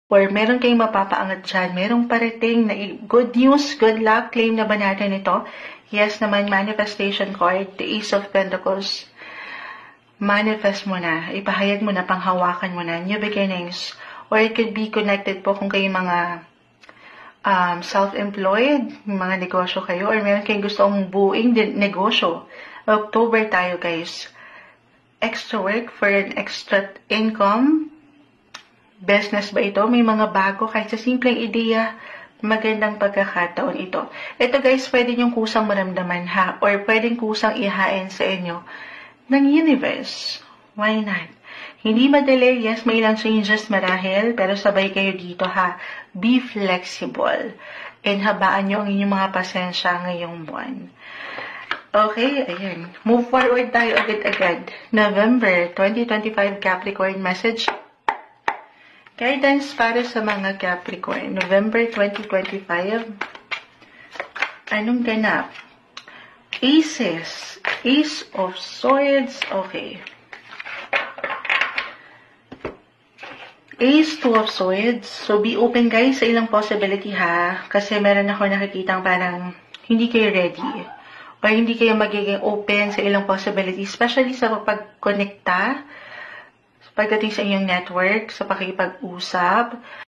or meron kayong mapapaangat dyan, merong parating na good news, good luck, claim na ba natin ito? Yes naman, manifestation card, the Ace of Pentacles. Manifest mo na, ipahayag mo na, panghawakan mo na, new beginnings. Or it could be connected po kung kayo mga self-employed, mga negosyo kayo, or meron kayong gustong buuing negosyo. October tayo, guys. Extra work for an extra income. Business ba ito? May mga bago, kahit sa simpleng ideya, magandang pagkakataon ito. Ito guys, pwede niyong kusang maramdaman ha, or pwedeng kusang ihain sa inyo ng universe. Why not? Hindi madali, yes, may ilang changes marahil, pero sabay kayo dito ha. Be flexible. And habaan niyo ang inyong mga pasensya ngayong buwan. Okay, ayan. Move forward tayo agad-agad. November 2025 Capricorn message. Guidance para sa mga Capricorn. November 2025. Anong ganap? Aces. Ace of Swords. Okay. Ace, Two of Swords. So, be open guys sa ilang possibility ha. Kasi meron ako nakikitang parang hindi kayo ready. O hindi kayo magiging open sa ilang possibility. Especially sa pagkonekta. Pagdating sa inyong network, sa pakikipag-usap.